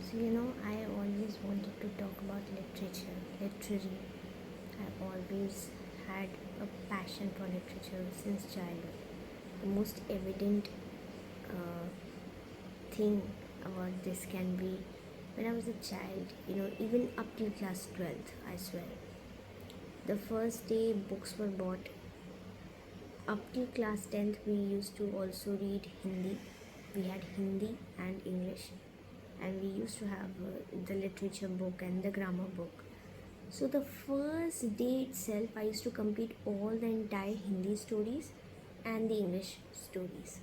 I always wanted to talk about literature, literary. I always had a passion for literature since childhood. The most evident uh, thing about this can be when I was a child, even up till class 12th, I swear. The first day books were bought, up till class 10th, we used to also read Hindi. We had Hindi and English, and we used to have the literature book and the grammar book. So the first day itself, I used to complete all the entire Hindi stories and the English stories.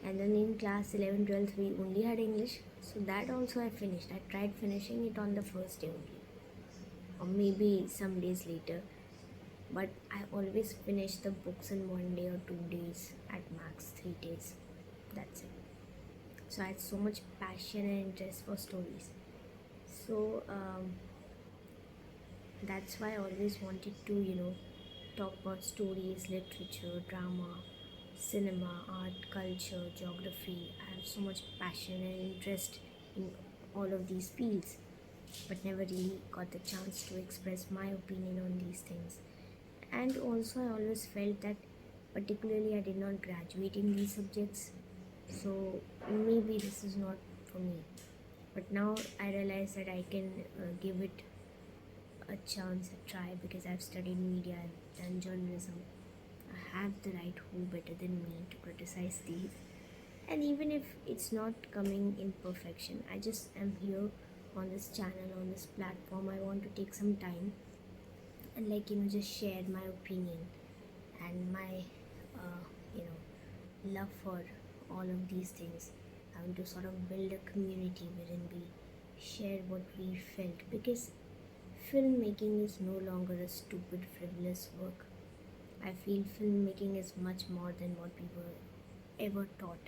And then in class 11, 12th, we only had English. So that also I finished. I tried finishing it on the first day only, or maybe some days later. But I always finish the books in 1 day or 2 days, at max 3 days. That's it. So I had so much passion and interest for stories. So that's why I always wanted to, talk about stories, literature, drama, cinema, art, culture, geography. I have so much passion and interest in all of these fields, but never really got the chance to express my opinion on these things. And also, I always felt that, particularly, I did not graduate in these subjects, so maybe this is not for me. But now I realize that I can give it a chance, a try, because I've studied media, I've done journalism. I have the right who better than me to criticize these. And even if it's not coming in perfection, I just am here on this channel, on this platform. I want to take some time and, just share my opinion and my, love for all of these things. I want to sort of build a community wherein we share what we felt, because filmmaking is no longer a stupid, frivolous work. I feel filmmaking is much more than what we were ever taught.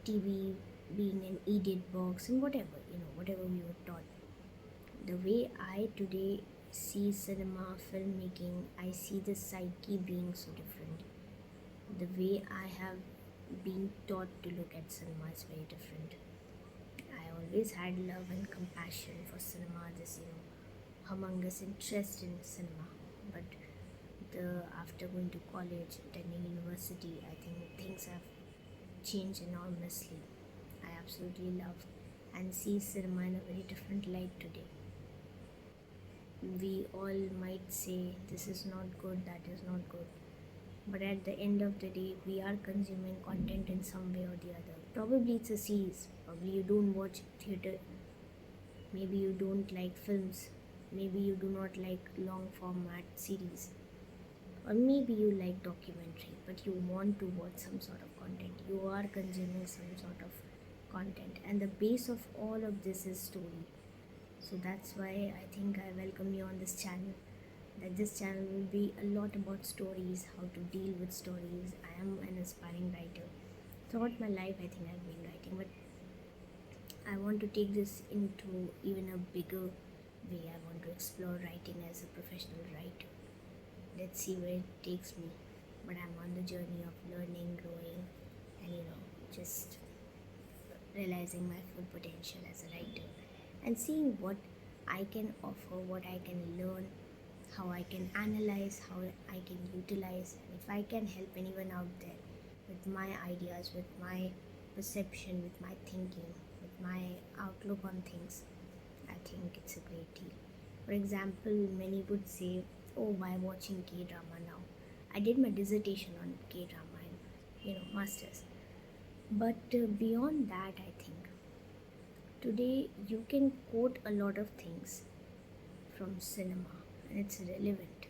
TV being an idiot box and whatever, whatever we were taught. The way I today see cinema, filmmaking, I see the psyche being so different. The way I have been taught to look at cinema is very different. I always had love and compassion for cinema, this, humongous interest in cinema. But after going to college, attending university, I think things have changed enormously. I absolutely love and see cinema in a very different light today. We all might say this is not good, that is not good, but at the end of the day, we are consuming content in some way or the other. Probably it's a series, probably you don't watch theater, maybe you don't like films, maybe you do not like long format series, or maybe you like documentary, but you want to watch some sort of content. You are consuming some sort of content, and the base of all of this is story. So that's why I think I welcome you on this channel. That this channel will be a lot about stories, how to deal with stories. I am an aspiring writer. Throughout my life, I think I've been writing, but I want to take this into even a bigger way. I want to explore writing as a professional writer. Let's see where it takes me. But I'm on the journey of learning, growing, and just realizing my full potential as a writer and seeing what I can offer, what I can learn, how I can analyze, how I can utilize, and if I can help anyone out there with my ideas, with my perception, with my thinking, with my outlook on things, I think it's a great deal. For example, many would say, oh, why watching K-drama now? I did my dissertation on K-drama and, masters. But beyond that, I think today you can quote a lot of things from cinema and it's relevant.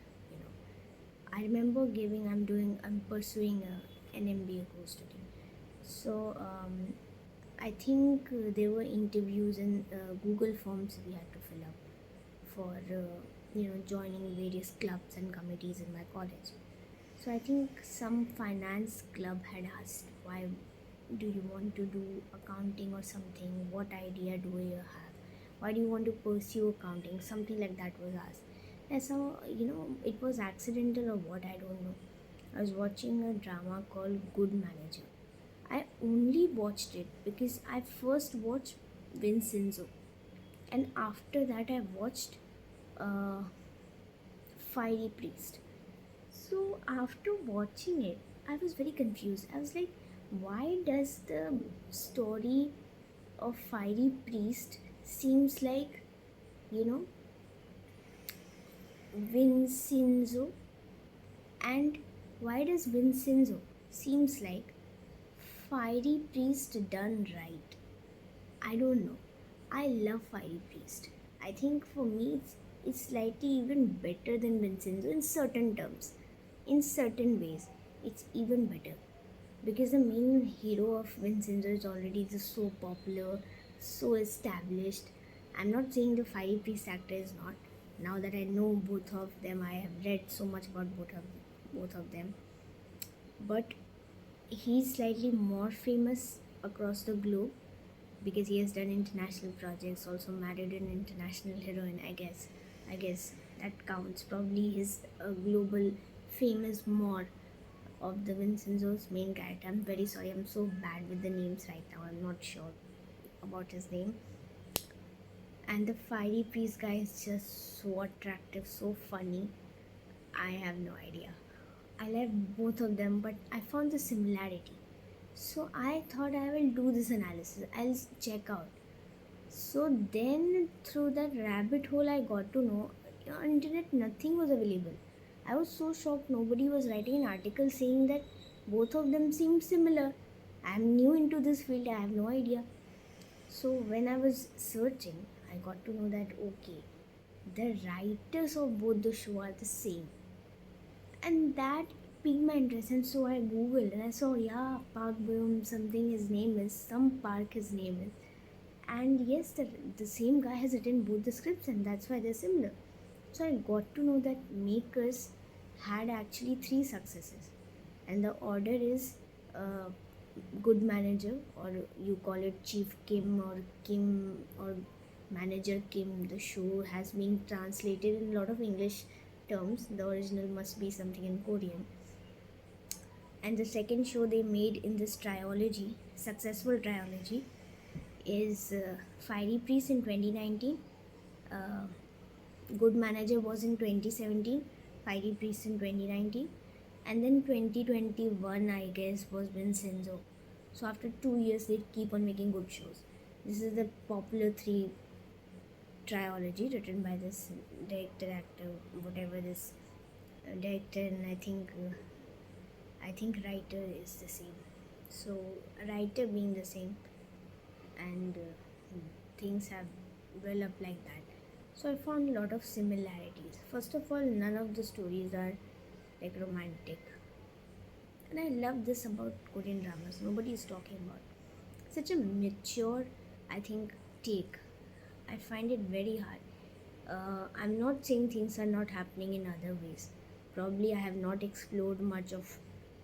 I remember I'm pursuing an MBA course today. So I think there were interviews and Google forms we had to fill up for joining various clubs and committees in my college. So I think some finance club had asked, why do you want to do accounting or something? What idea do you have? Why do you want to pursue accounting? Something like that was asked. And so, it was accidental or what, I don't know. I was watching a drama called Good Manager. I only watched it because I first watched Vincenzo, and after that I watched uh, Fiery Priest. So after watching it, I was very confused. I was like, why does the story of Fiery Priest seems like, you know, Vincenzo, and why does Vincenzo seems like Fiery Priest done right? I don't know. I love Fiery Priest. I think for me it's slightly even better than Vincenzo in certain terms. In certain ways, it's even better. Because the main hero of Vincenzo is already just so popular, so established. I'm not saying the Fiery Priest actor is not. Now that I know both of them, I have read so much about both of them. But he's slightly more famous across the globe because he has done international projects, also married an international heroine, I guess that counts. Probably his global fame is more of the Vincenzo's main character. I'm very sorry, I'm so bad with the names right now. I'm not sure about his name. And the Fiery Priest guy is just so attractive, so funny. I have no idea. I love both of them, but I found the similarity. So I thought I will do this analysis. I'll check out. So then, through that rabbit hole, I got to know on internet nothing was available. I was so shocked. Nobody was writing an article saying that both of them seem similar. I'm new into this field. I have no idea. So when I was searching, I got to know that okay, the writers of both the show are the same, and that piqued my interest. And so I googled and I saw, yeah, Park Boom something his name is, some park his name is, and yes, the same guy has written both the scripts, and that's why they're similar. So I got to know that makers had actually three successes, and the order is uh, good manager, or you call it Chief Kim or Kim or Manager Kim. The show has been translated in a lot of English terms. The original must be something in Korean. And the second show they made in this trilogy, successful trilogy, is Fiery Priest in 2019. Uh, Good Manager was in 2017. Fiery Priest in 2019. And then 2021, I guess, was Vincenzo. So after 2 years, they keep on making good shows. This is the popular three trilogy written by this director, actor, whatever this director, and I think writer is the same. So writer being the same, and things have well up like that. So I found a lot of similarities. First of all, none of the stories are like romantic, and I love this about Korean dramas. Nobody is talking about such a mature, I think, take. I find it very hard. I'm not saying things are not happening in other ways. Probably I have not explored much of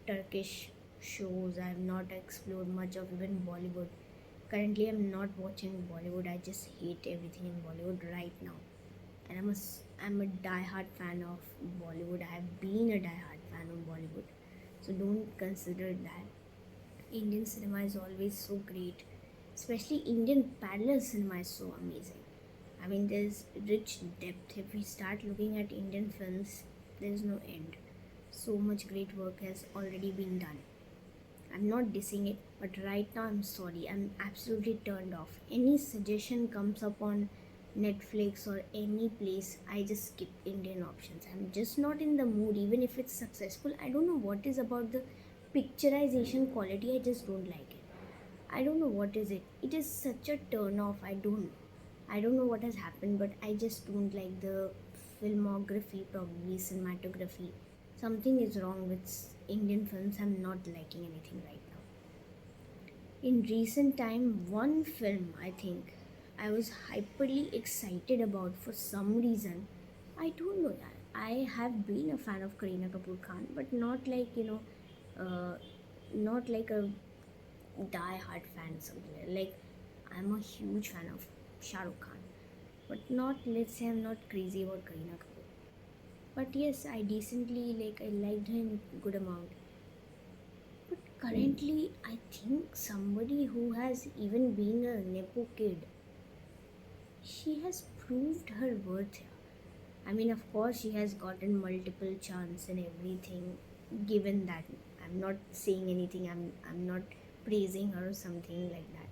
Turkish shows. I have not explored much of even Bollywood. Currently, I'm not watching Bollywood. I just hate everything in Bollywood right now. And I'm a die-hard fan of Bollywood. I have been a die-hard fan of Bollywood. So don't consider that. Indian cinema is always so great. Especially Indian parallel cinema is so amazing. I mean, there's rich depth. If we start looking at Indian films, there's no end. So much great work has already been done. I'm not dissing it, but right now I'm sorry. I'm absolutely turned off. Any suggestion comes up on Netflix or any place, I just skip Indian options. I'm just not in the mood, even if it's successful. I don't know what is about the picturization quality, I just don't like it. I don't know what is it. It is such a turn off. I don't know what has happened, but I just don't like the filmography, probably cinematography. Something is wrong with Indian films. I'm not liking anything right now. In recent time, one film I think I was hyperly excited about for some reason. I don't know. I have been a fan of Kareena Kapoor Khan, but not like uh, not like a die-hard fan something like. I'm a huge fan of Shah Rukh Khan, but not, let's say, I'm not crazy about Kareena Kapoor. But yes, I decently I liked him good amount. But currently, I think somebody who has even been a nepo kid. she has proved her worth here. I mean, of course, she has gotten multiple chance and everything. Given that, I'm not saying anything. I'm not praising her or something like that.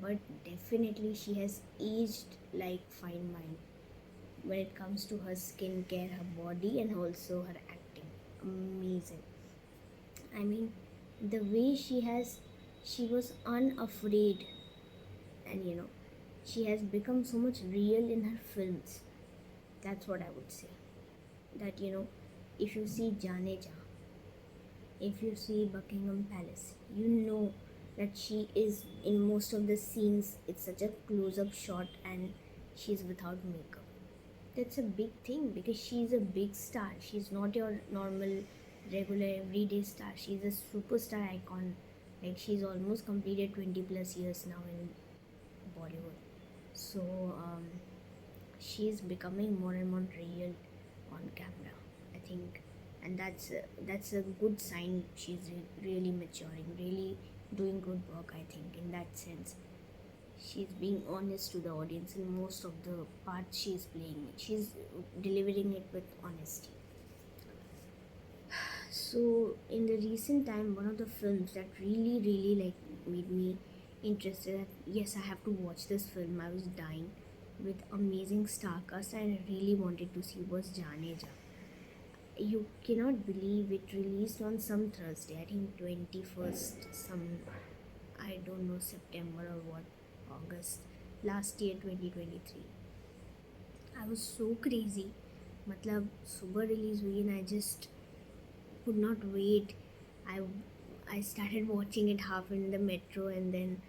But definitely, she has aged like fine wine when it comes to her skincare, her body, and also her acting. Amazing. I mean, the way she was unafraid, and she has become so much real in her films. That's what I would say. That if you see Janeja, if you see Buckingham Palace, you know that she is in most of the scenes. It's such a close-up shot, and she's without makeup. That's a big thing because she's a big star. She's not your normal, regular, everyday star. She's a superstar icon. Like she's almost completed 20 plus years now in Bollywood. So she's becoming more and more real on camera, I think, and that's a good sign. She's really maturing, really doing good work. I think in that sense, she's being honest to the audience in most of the parts she's playing. She's delivering it with honesty. So in the recent time, one of the films that really like made me interested that yes, I have to watch this film. I was dying with amazing star cast and I really wanted to see was Jane Ja. You cannot believe it released on some Thursday. I think 21st some, I don't know, September or what, August last year 2023. I was so crazy. मतलब सुबह release हुई and I just could not wait. I I started watching it half in the metro and then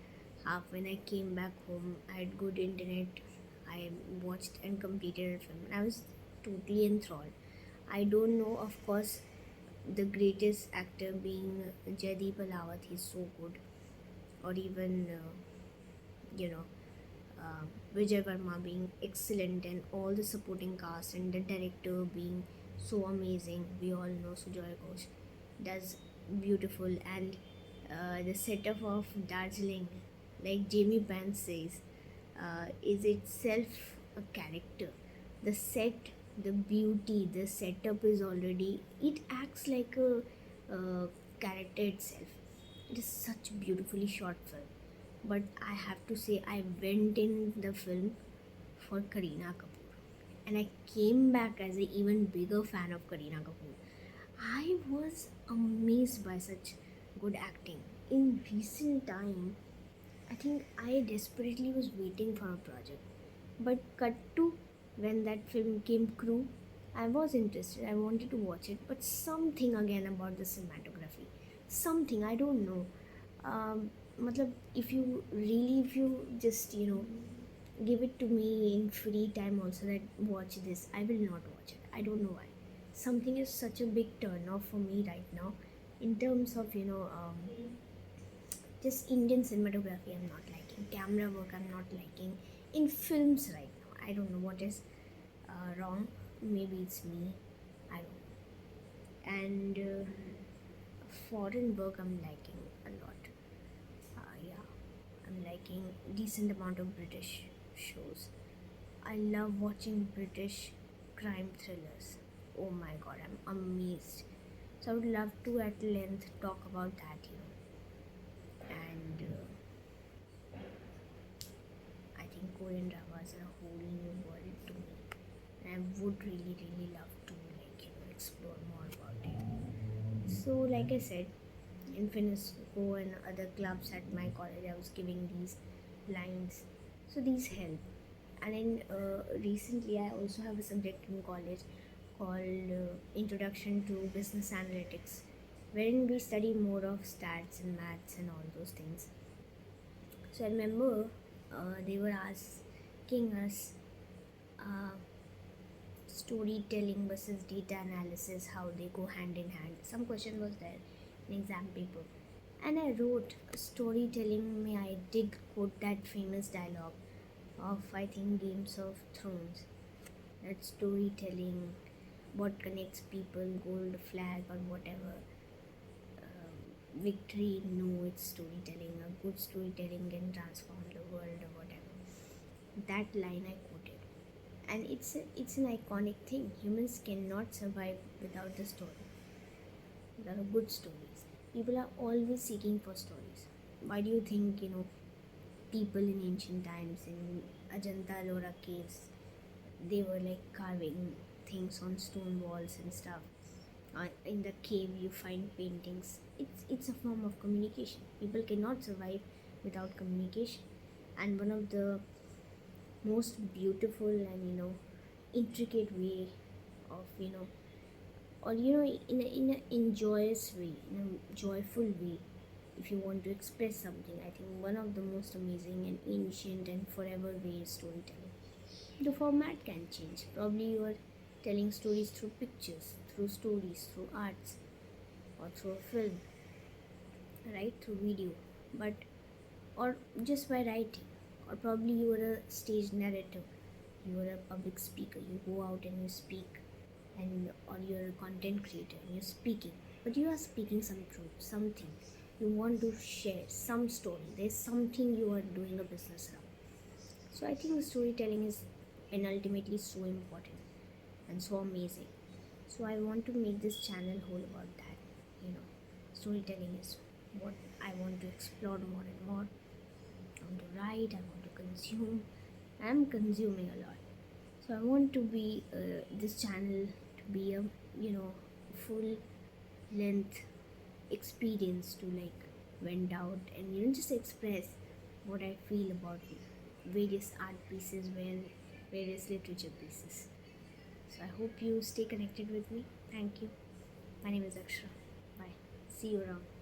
half when I came back home. I had good internet. I watched and completed the film. I was totally enthralled. I don't know, of course, the greatest actor being Jaideep Alawat. He's so good, or even you know Vijay Verma being excellent, and all the supporting cast and the director being so amazing. We all know Sujoy Ghosh does beautiful, and the setup of Darjeeling, like Jamie Band says, is itself a character. The set, the beauty, the setup is already, it acts like a character itself. It is such a beautifully shot film. But I have to say, I went in the film for Kareena Kapoor, and I came back as an even bigger fan of Kareena Kapoor. I was amazed by such good acting. In recent time, I think I desperately was waiting for a project. But cut to when that film came Crew, I was interested. I wanted to watch it, but something again about the cinematography, something I don't know. Matlab, if you just give it to me in free time also that watch this, I will not watch it. I don't know why. Something is such a big turn off for me right now, in terms of just Indian cinematography. I'm not liking camera work. I'm not liking in films right now. I don't know what is wrong. Maybe it's me. I don't know. And foreign work I'm liking a lot. Yeah, I'm liking decent amount of British shows. I love watching British crime thrillers. Oh my god, I'm amazed. So I would love to at length talk about that, And I think Korean dramas are a whole new world to me. And I would really love to explore more about it. So like I said, in Finisco and other clubs at my college, I was giving these lines. So these help. And in recently, I also have a subject in college called Introduction to Business Analytics, wherein we study more of stats and maths and all those things. So I remember they were asking us uh, storytelling versus data analysis, how they go hand in hand. Some question was there in exam paper. And I wrote storytelling, may I did quote that famous dialogue of, I think, Games of Thrones. That storytelling, what connects people, gold flag or whatever. Victory, no, it's storytelling. A good storytelling can transform the world or whatever. That line I quoted. And it's an iconic thing. Humans cannot survive without the story. There are good stories. People are always seeking for stories. Why do you think, people in ancient times in Ajanta Ellora caves, they were like carving things on stone walls and stuff. In the cave, you find paintings. It's a form of communication. People cannot survive without communication, and one of the most beautiful and intricate way of or in a enjoyous way, in a joyful way, if you want to express something. I think one of the most amazing and ancient and forever way is storytelling. The format can change. Probably you are telling stories through pictures, through stories, through arts, or through a film, right? Through video, but or just by writing, or probably you are a stage narrator, you are a public speaker, you go out and you speak, and or you're a content creator and you're speaking, but you are speaking some truth, something you want to share, some story. There's something you are doing a business around. So I think storytelling is and ultimately so important and so amazing. So I want to make this channel whole about that. You know, storytelling is what I want to explore more and more. I want to write, I want to consume. I'm consuming a lot. So I want to be this channel to be a full length experience to like vent out and just express what I feel about various art pieces, various literature pieces. So I hope you stay connected with me. Thank you. My name is Akshra. Bye. See you around.